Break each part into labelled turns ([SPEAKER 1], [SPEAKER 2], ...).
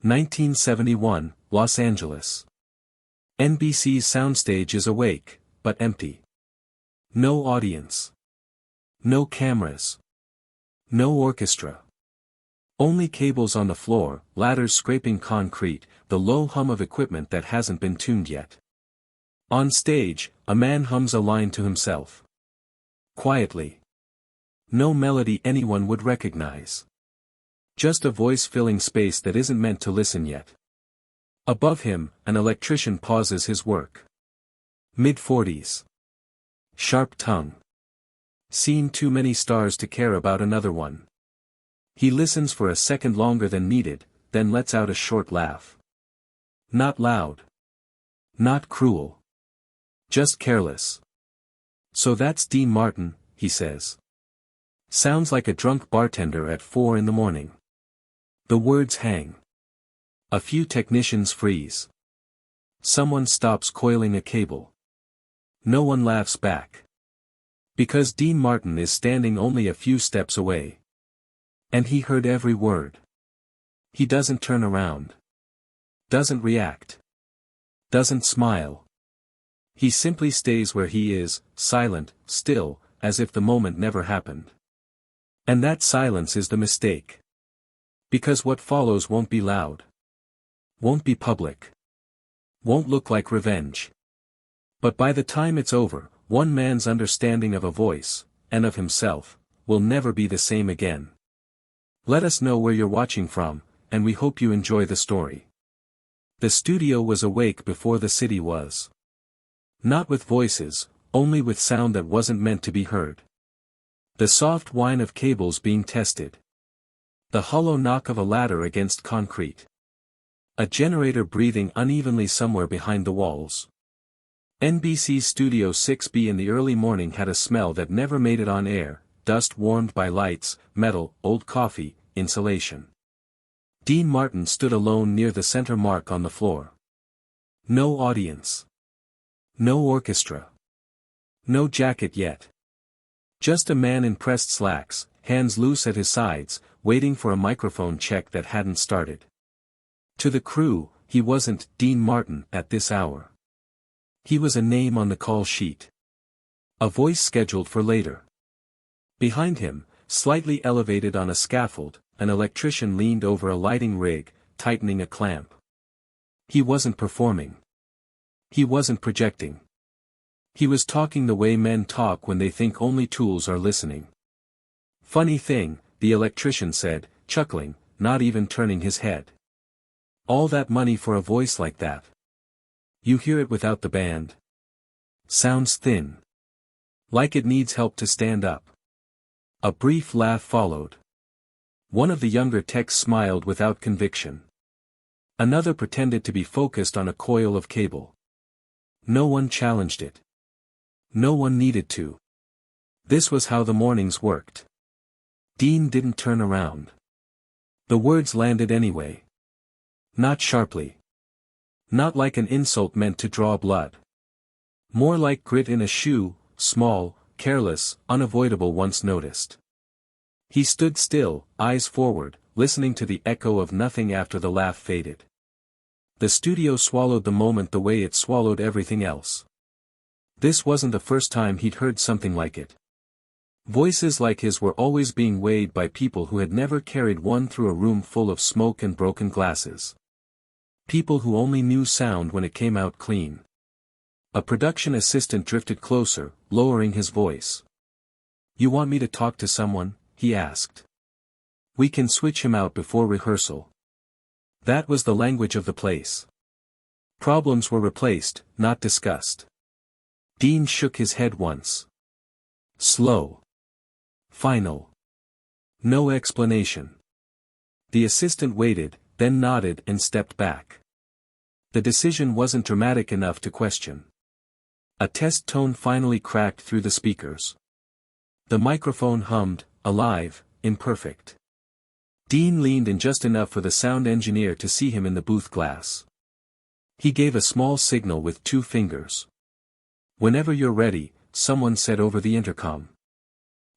[SPEAKER 1] 1971, Los Angeles. NBC's soundstage is awake, but empty. No audience. No cameras. No orchestra. Only cables on the floor, ladders scraping concrete, the low hum of equipment that hasn't been tuned yet. On stage, a man hums a line to himself. Quietly. No melody anyone would recognize. Just a voice filling space that isn't meant to listen yet. Above him, an electrician pauses his work. Mid-40s. Sharp tongue. Seen too many stars to care about another one. He listens for a second longer than needed, then lets out a short laugh. Not loud. Not cruel. Just careless. So that's Dean Martin, he says. Sounds like a drunk bartender at 4 in the morning. The words hang. A few technicians freeze. Someone stops coiling a cable. No one laughs back. Because Dean Martin is standing only a few steps away. And he heard every word. He doesn't turn around. Doesn't react. Doesn't smile. He simply stays where he is, silent, still, as if the moment never happened. And that silence is the mistake. Because what follows won't be loud. Won't be public. Won't look like revenge. But by the time it's over, one man's understanding of a voice, and of himself, will never be the same again. Let us know where you're watching from, and we hope you enjoy the story. The studio was awake before the city was. Not with voices, only with sound that wasn't meant to be heard. The soft whine of cables being tested. The hollow knock of a ladder against concrete. A generator breathing unevenly somewhere behind the walls. NBC's Studio 6B in the early morning had a smell that never made it on air, dust warmed by lights, metal, old coffee, insulation. Dean Martin stood alone near the center mark on the floor. No audience. No orchestra. No jacket yet. Just a man in pressed slacks, hands loose at his sides, waiting for a microphone check that hadn't started. To the crew, he wasn't Dean Martin at this hour. He was a name on the call sheet. A voice scheduled for later. Behind him, slightly elevated on a scaffold, an electrician leaned over a lighting rig, tightening a clamp. He wasn't performing. He wasn't projecting. He was talking the way men talk when they think only tools are listening. Funny thing, the electrician said, chuckling, not even turning his head. All that money for a voice like that. You hear it without the band. Sounds thin. Like it needs help to stand up. A brief laugh followed. One of the younger techs smiled without conviction. Another pretended to be focused on a coil of cable. No one challenged it. No one needed to. This was how the mornings worked. Dean didn't turn around. The words landed anyway. Not sharply. Not like an insult meant to draw blood. More like grit in a shoe, small, careless, unavoidable once noticed. He stood still, eyes forward, listening to the echo of nothing after the laugh faded. The studio swallowed the moment the way it swallowed everything else. This wasn't the first time he'd heard something like it. Voices like his were always being weighed by people who had never carried one through a room full of smoke and broken glasses. People who only knew sound when it came out clean. A production assistant drifted closer, lowering his voice. "You want me to talk to someone?" he asked. "We can switch him out before rehearsal." That was the language of the place. Problems were replaced, not discussed. Dean shook his head once. Slow. Final. No explanation. The assistant waited, then nodded and stepped back. The decision wasn't dramatic enough to question. A test tone finally cracked through the speakers. The microphone hummed, alive, imperfect. Dean leaned in just enough for the sound engineer to see him in the booth glass. He gave a small signal with 2 fingers. "Whenever you're ready," someone said over the intercom.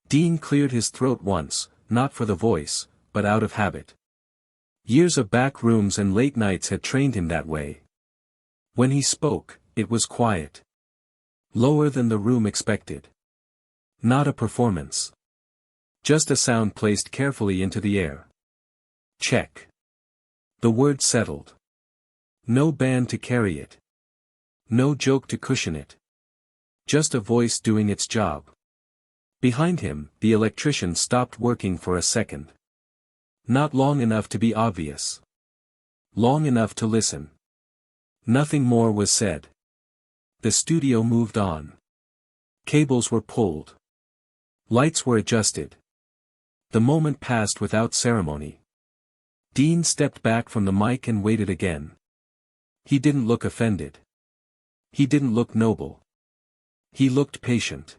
[SPEAKER 1] Dean cleared his throat once, not for the voice, but out of habit. Years of back rooms and late nights had trained him that way. When he spoke, it was quiet. Lower than the room expected. Not a performance. Just a sound placed carefully into the air. Check. The word settled. No band to carry it. No joke to cushion it. Just a voice doing its job. Behind him, the electrician stopped working for a second. Not long enough to be obvious. Long enough to listen. Nothing more was said. The studio moved on. Cables were pulled. Lights were adjusted. The moment passed without ceremony. Dean stepped back from the mic and waited again. He didn't look offended. He didn't look noble. He looked patient.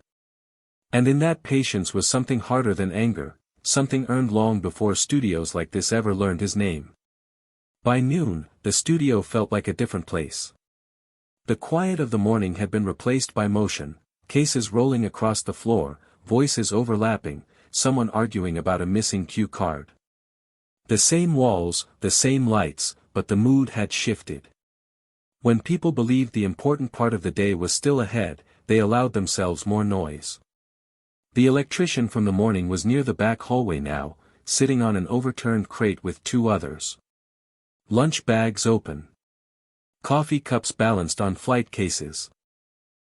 [SPEAKER 1] And in that patience was something harder than anger, something earned long before studios like this ever learned his name. By noon, the studio felt like a different place. The quiet of the morning had been replaced by motion, cases rolling across the floor, voices overlapping, someone arguing about a missing cue card. The same walls, the same lights, but the mood had shifted. When people believed the important part of the day was still ahead, they allowed themselves more noise. The electrician from the morning was near the back hallway now, sitting on an overturned crate with two others. Lunch bags open. Coffee cups balanced on flight cases.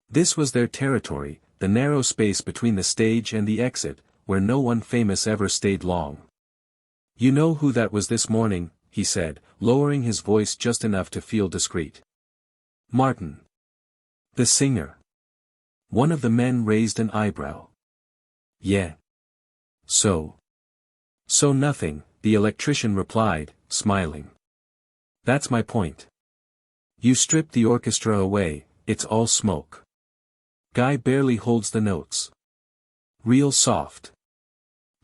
[SPEAKER 1] This was their territory, the narrow space between the stage and the exit, where no one famous ever stayed long. "You know who that was this morning," he said, lowering his voice just enough to feel discreet. "Martin. The singer." One of the men raised an eyebrow. "Yeah. So nothing," the electrician replied, smiling. "That's my point. You strip the orchestra away, it's all smoke. Guy barely holds the notes. Real soft.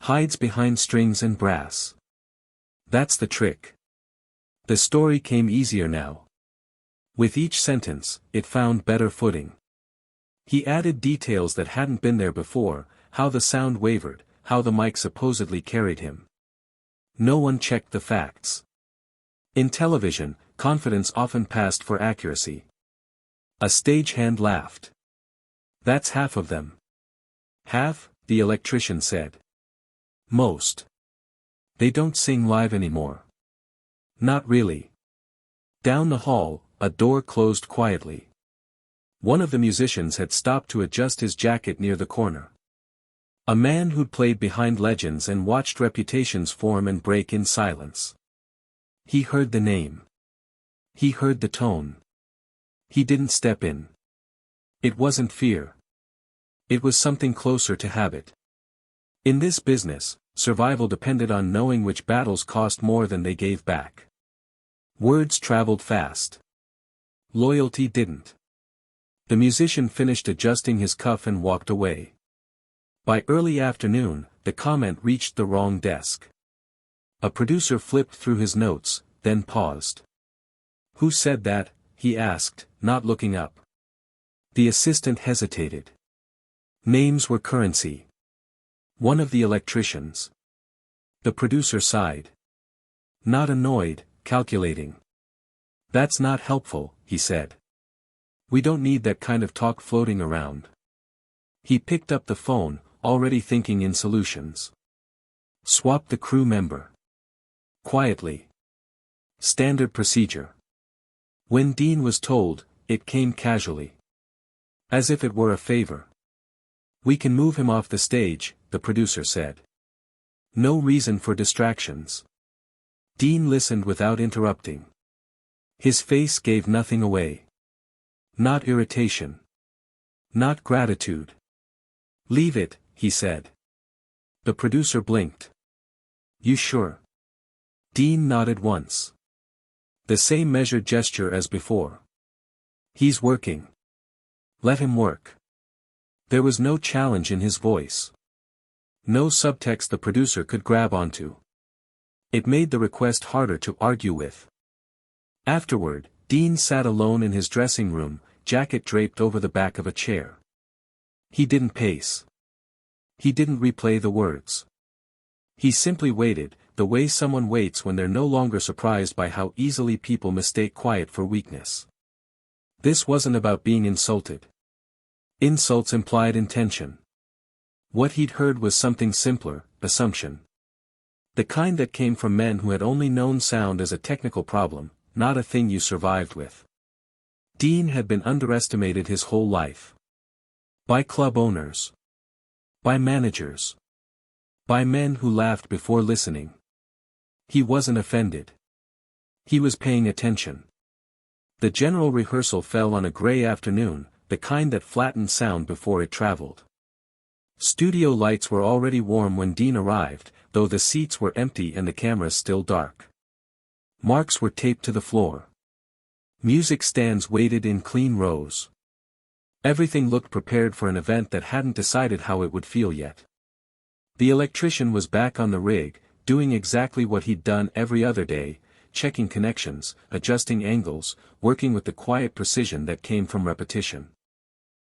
[SPEAKER 1] Hides behind strings and brass. That's the trick." The story came easier now. With each sentence, it found better footing. He added details that hadn't been there before, how the sound wavered, how the mic supposedly carried him. No one checked the facts. In television, confidence often passed for accuracy. A stagehand laughed. "That's half of them." "Half?" the electrician said. "Most. They don't sing live anymore." "Not really." Down the hall, a door closed quietly. One of the musicians had stopped to adjust his jacket near the corner. A man who'd played behind legends and watched reputations form and break in silence. He heard the name. He heard the tone. He didn't step in. It wasn't fear. It was something closer to habit. In this business, survival depended on knowing which battles cost more than they gave back. Words traveled fast. Loyalty didn't. The musician finished adjusting his cuff and walked away. By early afternoon, the comment reached the wrong desk. A producer flipped through his notes, then paused. "Who said that?" he asked, not looking up. The assistant hesitated. Names were currency. One of the electricians. The producer sighed. Not annoyed, calculating. "That's not helpful," he said. "We don't need that kind of talk floating around." He picked up the phone, already thinking in solutions. Swap the crew member. Quietly. Standard procedure. When Dean was told, it came casually. As if it were a favor. "We can move him off the stage," the producer said. No reason for distractions. Dean listened without interrupting. His face gave nothing away. Not irritation. Not gratitude. "Leave it," he said. The producer blinked. "You sure?" Dean nodded once. The same measured gesture as before. "He's working. Let him work." There was no challenge in his voice. No subtext the producer could grab onto. It made the request harder to argue with. Afterward, Dean sat alone in his dressing room, jacket draped over the back of a chair. He didn't pace. He didn't replay the words. He simply waited, the way someone waits when they're no longer surprised by how easily people mistake quiet for weakness. This wasn't about being insulted. Insults implied intention. What he'd heard was something simpler, assumption. The kind that came from men who had only known sound as a technical problem, not a thing you survived with. Dean had been underestimated his whole life. By club owners. By managers. By men who laughed before listening. He wasn't offended. He was paying attention. The general rehearsal fell on a gray afternoon, the kind that flattened sound before it traveled. Studio lights were already warm when Dean arrived, though the seats were empty and the cameras still dark. Marks were taped to the floor. Music stands waited in clean rows. Everything looked prepared for an event that hadn't decided how it would feel yet. The electrician was back on the rig, doing exactly what he'd done every other day, checking connections, adjusting angles, working with the quiet precision that came from repetition.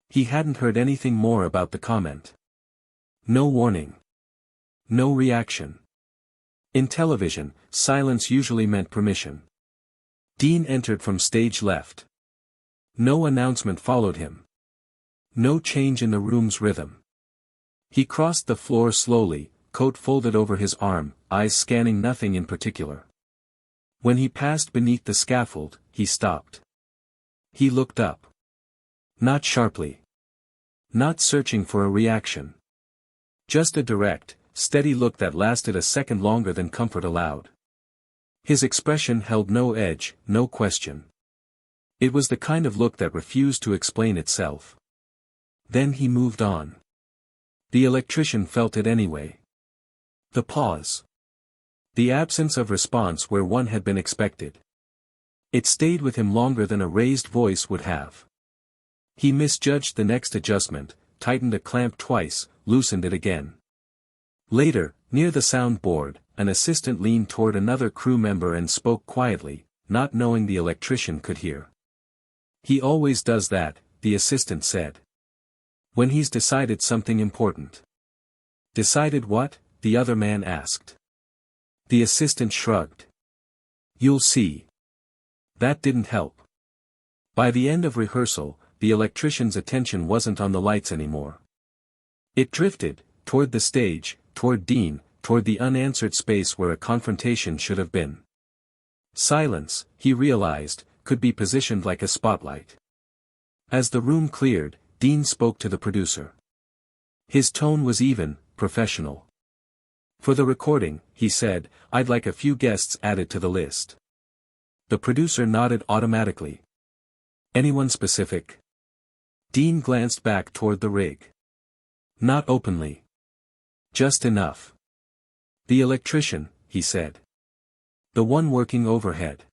[SPEAKER 1] He hadn't heard anything more about the comment. No warning. No reaction. In television, silence usually meant permission. Dean entered from stage left. No announcement followed him. No change in the room's rhythm. He crossed the floor slowly, coat folded over his arm, eyes scanning nothing in particular. When he passed beneath the scaffold, he stopped. He looked up. Not sharply. Not searching for a reaction. Just a direct, steady look that lasted a second longer than comfort allowed. His expression held no edge, no question. It was the kind of look that refused to explain itself. Then he moved on. The electrician felt it anyway. The pause. The absence of response where one had been expected. It stayed with him longer than a raised voice would have. He misjudged the next adjustment, tightened a clamp twice, loosened it again. Later, near the soundboard, an assistant leaned toward another crew member and spoke quietly, not knowing the electrician could hear. He always does that, the assistant said. When he's decided something important. Decided what? The other man asked. The assistant shrugged. You'll see. That didn't help. By the end of rehearsal, the electrician's attention wasn't on the lights anymore. It drifted, toward the stage, toward Dean, toward the unanswered space where a confrontation should have been. Silence, he realized, could be positioned like a spotlight. As the room cleared, Dean spoke to the producer. His tone was even, professional. For the recording, he said, I'd like a few guests added to the list. The producer nodded automatically. Anyone specific? Dean glanced back toward the rig. Not openly. Just enough. The electrician, he said. The one working overhead.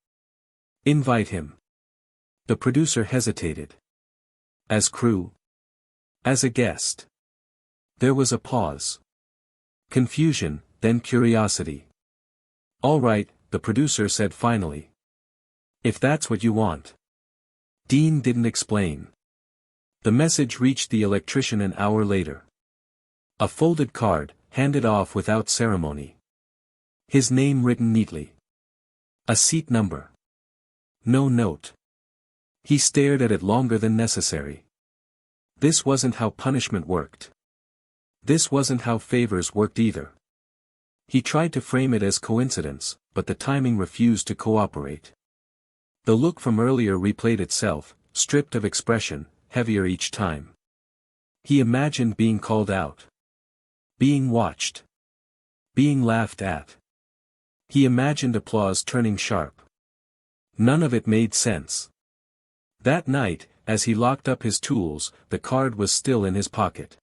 [SPEAKER 1] Invite him. The producer hesitated. As crew? As a guest? There was a pause. Confusion, then curiosity. All right, the producer said finally. If that's what you want. Dean didn't explain. The message reached the electrician an hour later. A folded card, handed off without ceremony. His name written neatly. A seat number. No note. He stared at it longer than necessary. This wasn't how punishment worked. This wasn't how favors worked either. He tried to frame it as coincidence, but the timing refused to cooperate. The look from earlier replayed itself, stripped of expression, heavier each time. He imagined being called out. Being watched. Being laughed at. He imagined applause turning sharp. None of it made sense. That night, as he locked up his tools, the card was still in his pocket.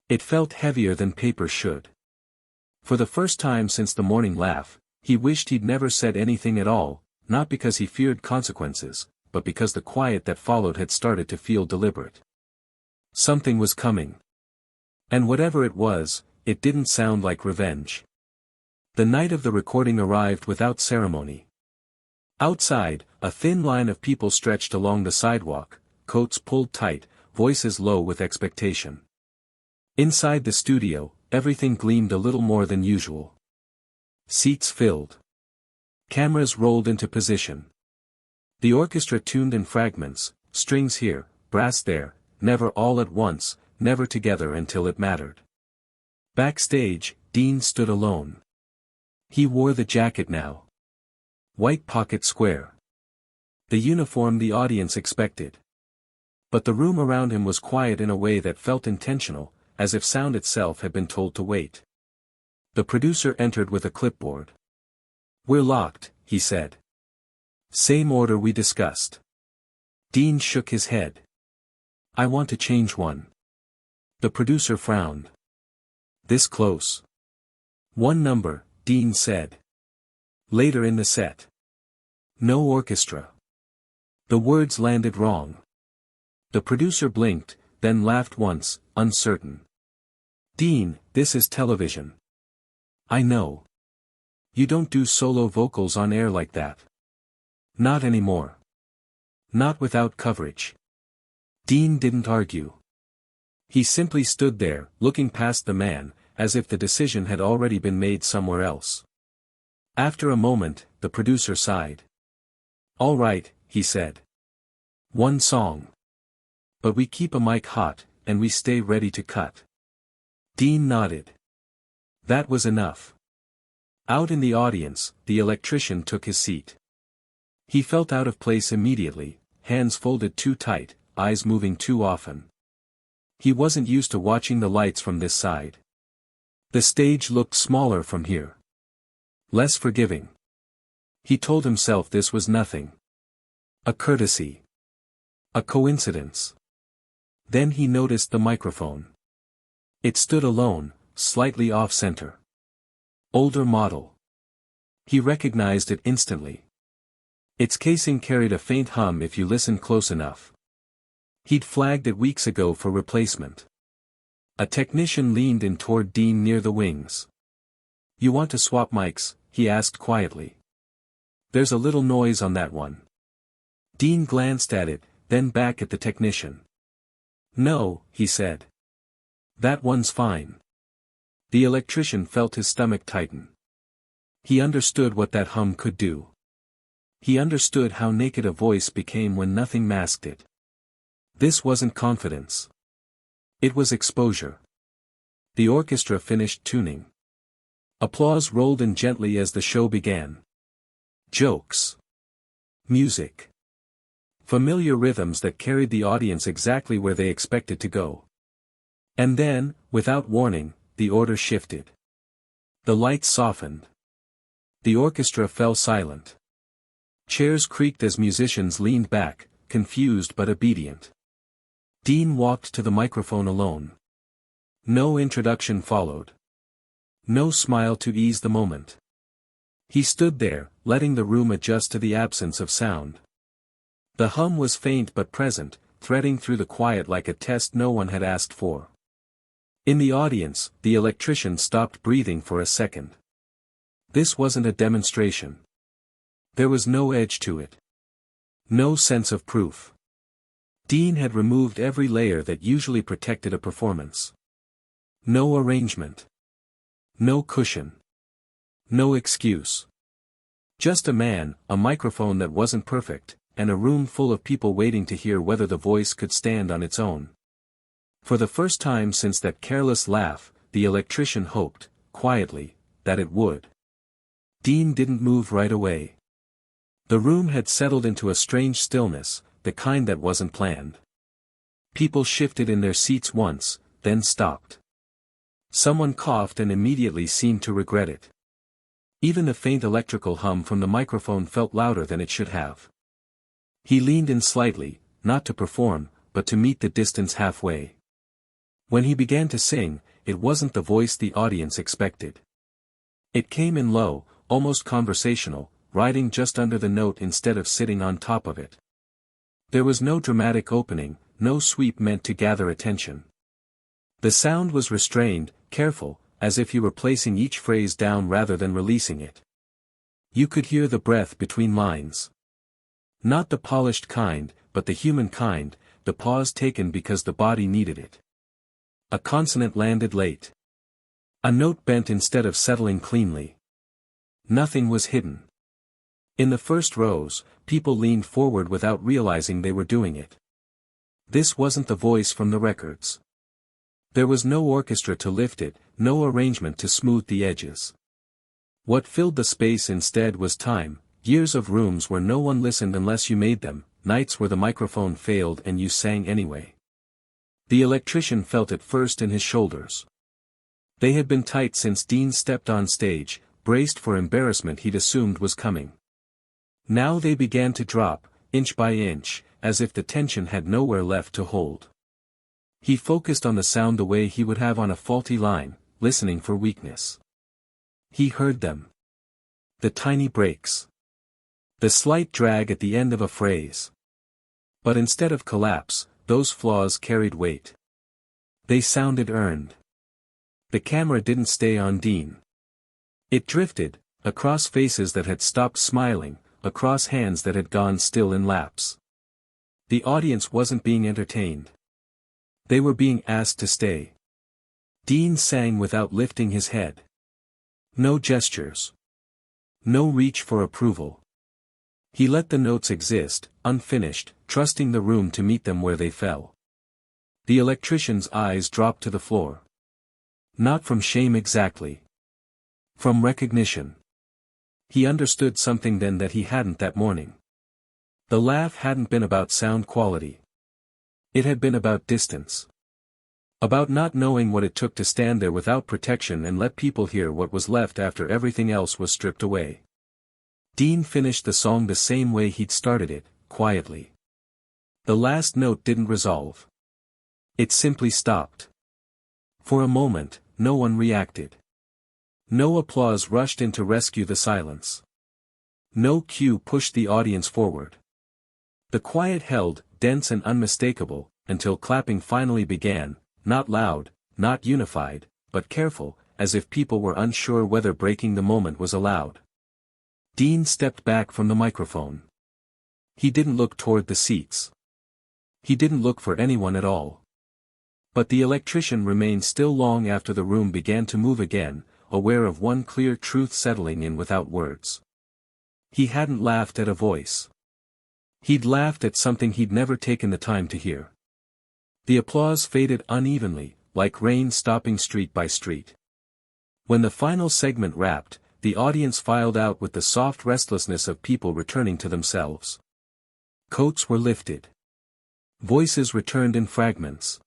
[SPEAKER 1] It felt heavier than paper should. For the first time since the morning laugh, he wished he'd never said anything at all, not because he feared consequences, but because the quiet that followed had started to feel deliberate. Something was coming. And whatever it was, it didn't sound like revenge. The night of the recording arrived without ceremony. Outside, a thin line of people stretched along the sidewalk, coats pulled tight, voices low with expectation. Inside the studio, everything gleamed a little more than usual. Seats filled. Cameras rolled into position. The orchestra tuned in fragments, strings here, brass there, never all at once, never together until it mattered. Backstage, Dean stood alone. He wore the jacket now. White pocket square. The uniform the audience expected. But the room around him was quiet in a way that felt intentional, as if sound itself had been told to wait. The producer entered with a clipboard. "We're locked," he said. "Same order we discussed." Dean shook his head. "I want to change one." The producer frowned. "This close?" "One number," Dean said. "Later in the set." "No orchestra." The words landed wrong. The producer blinked, then laughed once, uncertain. "Dean, this is television." "I know. You don't do solo vocals on air like that." "Not anymore. Not without coverage." Dean didn't argue. He simply stood there, looking past the man, as if the decision had already been made somewhere else. After a moment, the producer sighed. "All right," he said. "One song. But we keep a mic hot, and we stay ready to cut." Dean nodded. That was enough. Out in the audience, the electrician took his seat. He felt out of place immediately, hands folded too tight, eyes moving too often. He wasn't used to watching the lights from this side. The stage looked smaller from here. Less forgiving. He told himself this was nothing. A courtesy. A coincidence. Then he noticed the microphone. It stood alone, slightly off-center. Older model. He recognized it instantly. Its casing carried a faint hum if you listened close enough. He'd flagged it weeks ago for replacement. A technician leaned in toward Dean near the wings. "You want to swap mics?" he asked quietly. "There's a little noise on that one." Dean glanced at it, then back at the technician. "No," he said. "That one's fine." The electrician felt his stomach tighten. He understood what that hum could do. He understood how naked a voice became when nothing masked it. This wasn't confidence. It was exposure. The orchestra finished tuning. Applause rolled in gently as the show began. Jokes. Music. Familiar rhythms that carried the audience exactly where they expected to go. And then, without warning, the order shifted. The lights softened. The orchestra fell silent. Chairs creaked as musicians leaned back, confused but obedient. Dean walked to the microphone alone. No introduction followed. No smile to ease the moment. He stood there, letting the room adjust to the absence of sound. The hum was faint but present, threading through the quiet like a test no one had asked for. In the audience, the electrician stopped breathing for a second. This wasn't a demonstration. There was no edge to it. No sense of proof. Dean had removed every layer that usually protected a performance. No arrangement. No cushion. No excuse. Just a man, a microphone that wasn't perfect, and a room full of people waiting to hear whether the voice could stand on its own. For the first time since that careless laugh, the electrician hoped, quietly, that it would. Dean didn't move right away. The room had settled into a strange stillness, the kind that wasn't planned. People shifted in their seats once, then stopped. Someone coughed and immediately seemed to regret it. Even the faint electrical hum from the microphone felt louder than it should have. He leaned in slightly, not to perform, but to meet the distance halfway. When he began to sing, it wasn't the voice the audience expected. It came in low, almost conversational, riding just under the note instead of sitting on top of it. There was no dramatic opening, no sweep meant to gather attention. The sound was restrained, careful, as if he were placing each phrase down rather than releasing it. You could hear the breath between lines. Not the polished kind, but the human kind, the pause taken because the body needed it. A consonant landed late. A note bent instead of settling cleanly. Nothing was hidden. In the first rows, people leaned forward without realizing they were doing it. This wasn't the voice from the records. There was no orchestra to lift it, no arrangement to smooth the edges. What filled the space instead was time, years of rooms where no one listened unless you made them, nights where the microphone failed and you sang anyway. The electrician felt it first in his shoulders. They had been tight since Dean stepped on stage, braced for embarrassment he'd assumed was coming. Now they began to drop, inch by inch, as if the tension had nowhere left to hold. He focused on the sound the way he would have on a faulty line, listening for weakness. He heard them. The tiny breaks. The slight drag at the end of a phrase. But instead of collapse, those flaws carried weight. They sounded earned. The camera didn't stay on Dean. It drifted, across faces that had stopped smiling, across hands that had gone still in lapse. The audience wasn't being entertained. They were being asked to stay. Dean sang without lifting his head. No gestures. No reach for approval. He let the notes exist, unfinished, trusting the room to meet them where they fell. The electrician's eyes dropped to the floor. Not from shame exactly. From recognition. He understood something then that he hadn't that morning. The laugh hadn't been about sound quality. It had been about distance. About not knowing what it took to stand there without protection and let people hear what was left after everything else was stripped away. Dean finished the song the same way he'd started it, quietly. The last note didn't resolve. It simply stopped. For a moment, no one reacted. No applause rushed in to rescue the silence. No cue pushed the audience forward. The quiet held, dense and unmistakable, until clapping finally began, not loud, not unified, but careful, as if people were unsure whether breaking the moment was allowed. Dean stepped back from the microphone. He didn't look toward the seats. He didn't look for anyone at all. But the electrician remained still long after the room began to move again, aware of one clear truth settling in without words. He hadn't laughed at a voice. He'd laughed at something he'd never taken the time to hear. The applause faded unevenly, like rain stopping street by street. When the final segment wrapped, the audience filed out with the soft restlessness of people returning to themselves. Coats were lifted. Voices returned in fragments.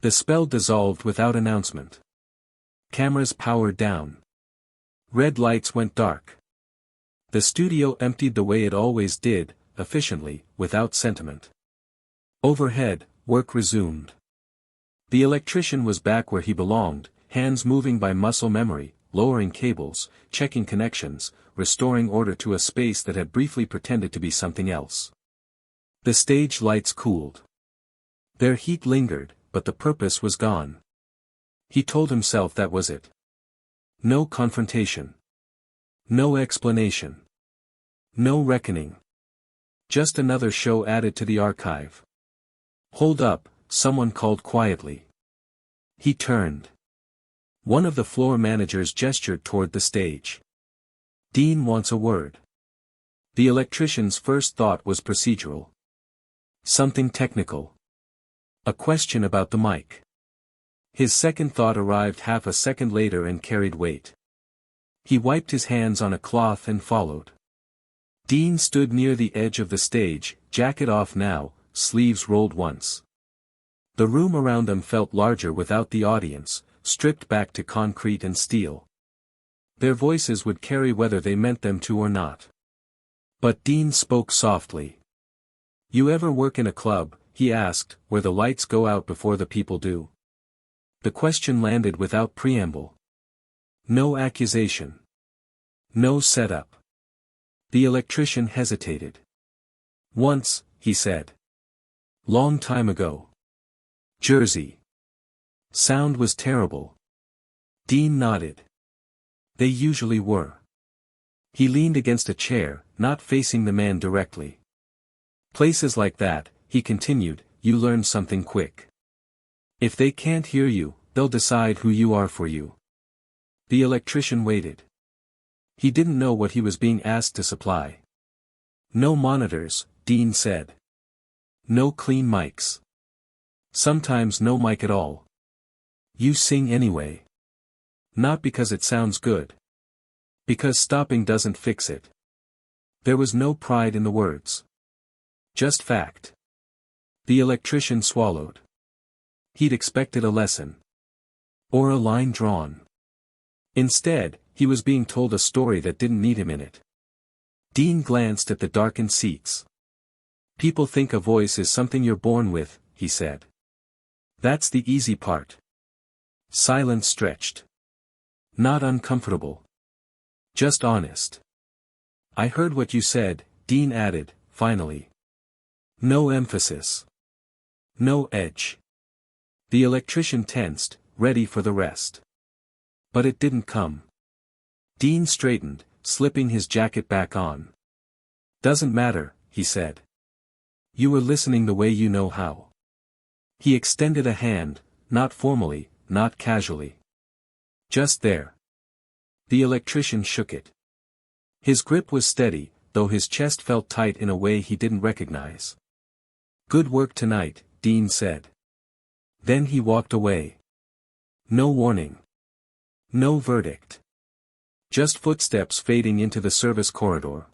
[SPEAKER 1] The spell dissolved without announcement. Cameras powered down. Red lights went dark. The studio emptied the way it always did, efficiently, without sentiment. Overhead, work resumed. The electrician was back where he belonged, hands moving by muscle memory, lowering cables, checking connections, restoring order to a space that had briefly pretended to be something else. The stage lights cooled. Their heat lingered, but the purpose was gone. He told himself that was it. No confrontation. No explanation. No reckoning. Just another show added to the archive. "Hold up," someone called quietly. He turned. One of the floor managers gestured toward the stage. "Dean wants a word." The electrician's first thought was procedural. Something technical. A question about the mic. His second thought arrived half a second later and carried weight. He wiped his hands on a cloth and followed. Dean stood near the edge of the stage, jacket off now, sleeves rolled once. The room around them felt larger without the audience, stripped back to concrete and steel. Their voices would carry whether they meant them to or not. But Dean spoke softly. "You ever work in a club," he asked, "where the lights go out before the people do?" The question landed without preamble. No accusation. No setup. The electrician hesitated. "Once," he said. "Long time ago. Jersey. Sound was terrible." Dean nodded. "They usually were." He leaned against a chair, not facing the man directly. "Places like that," he continued, "you learn something quick. If they can't hear you, they'll decide who you are for you." The electrician waited. He didn't know what he was being asked to supply. No monitors, Dean said. No clean mics. Sometimes no mic at all. You sing anyway. Not because it sounds good. Because stopping doesn't fix it. There was no pride in the words. Just fact. The electrician swallowed. He'd expected a lesson. Or a line drawn. Instead, he was being told a story that didn't need him in it. Dean glanced at the darkened seats. People think a voice is something you're born with, he said. That's the easy part. Silence stretched. Not uncomfortable. Just honest. I heard what you said, Dean added, finally. No emphasis. No edge. The electrician tensed, ready for the rest. But it didn't come. Dean straightened, slipping his jacket back on. Doesn't matter, he said. You were listening the way you know how. He extended a hand, not formally, not casually. Just there. The electrician shook it. His grip was steady, though his chest felt tight in a way he didn't recognize. Good work tonight, Dean said. Then he walked away. No warning. No verdict. Just footsteps fading into the service corridor.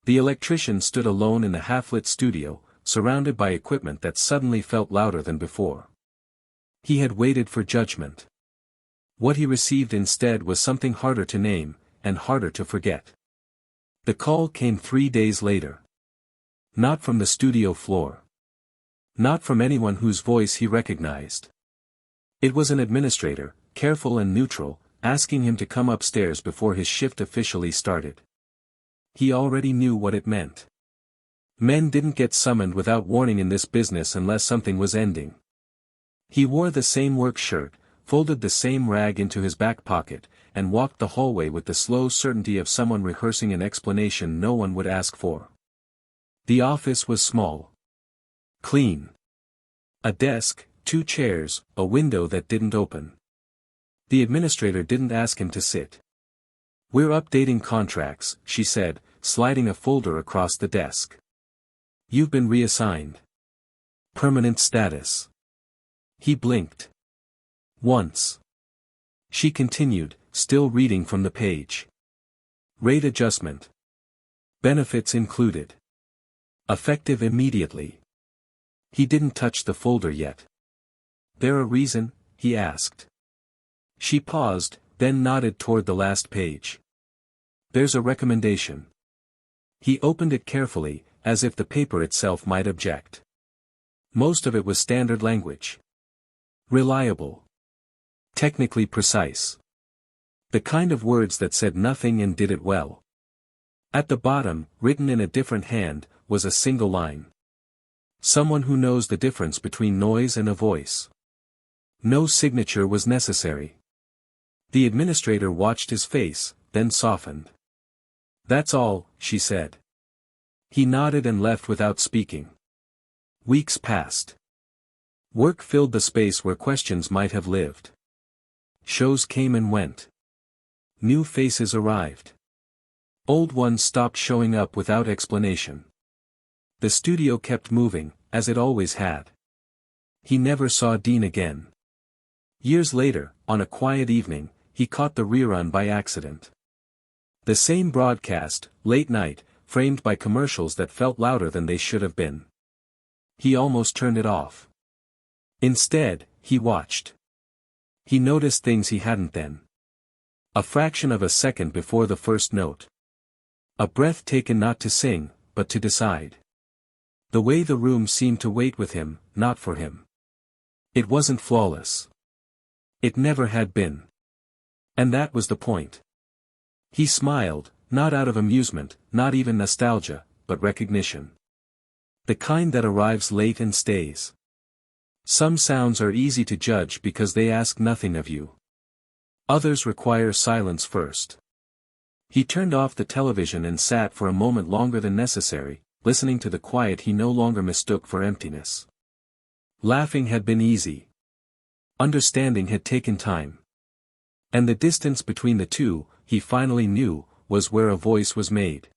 [SPEAKER 1] The electrician stood alone in the half-lit studio, surrounded by equipment that suddenly felt louder than before. He had waited for judgment. What he received instead was something harder to name, and harder to forget. The call came 3 days later. Not from the studio floor. Not from anyone whose voice he recognized. It was an administrator, careful and neutral, asking him to come upstairs before his shift officially started. He already knew what it meant. Men didn't get summoned without warning in this business unless something was ending. He wore the same work shirt, folded the same rag into his back pocket, and walked the hallway with the slow certainty of someone rehearsing an explanation no one would ask for. The office was small. Clean. A desk, 2 chairs, a window that didn't open. The administrator didn't ask him to sit. We're updating contracts, she said, sliding a folder across the desk. You've been reassigned. Permanent status. He blinked. Once. She continued, still reading from the page. Rate adjustment. Benefits included. Effective immediately. He didn't touch the folder yet. There a reason? He asked. She paused, then nodded toward the last page. There's a recommendation. He opened it carefully, as if the paper itself might object. Most of it was standard language. Reliable. Technically precise. The kind of words that said nothing and did it well. At the bottom, written in a different hand, was a single line. Someone who knows the difference between noise and a voice. No signature was necessary. The administrator watched his face, then softened. That's all, she said. He nodded and left without speaking. Weeks passed. Work filled the space where questions might have lived. Shows came and went. New faces arrived. Old ones stopped showing up without explanation. The studio kept moving, as it always had. He never saw Dean again. Years later, on a quiet evening, he caught the rerun by accident. The same broadcast, late night, framed by commercials that felt louder than they should have been. He almost turned it off. Instead, he watched. He noticed things he hadn't then. A fraction of a second before the first note. A breath taken not to sing, but to decide. The way the room seemed to wait with him, not for him. It wasn't flawless. It never had been. And that was the point. He smiled, not out of amusement, not even nostalgia, but recognition. The kind that arrives late and stays. Some sounds are easy to judge because they ask nothing of you. Others require silence first. He turned off the television and sat for a moment longer than necessary, listening to the quiet he no longer mistook for emptiness. Laughing had been easy. Understanding had taken time. And the distance between the two, he finally knew, was where a voice was made.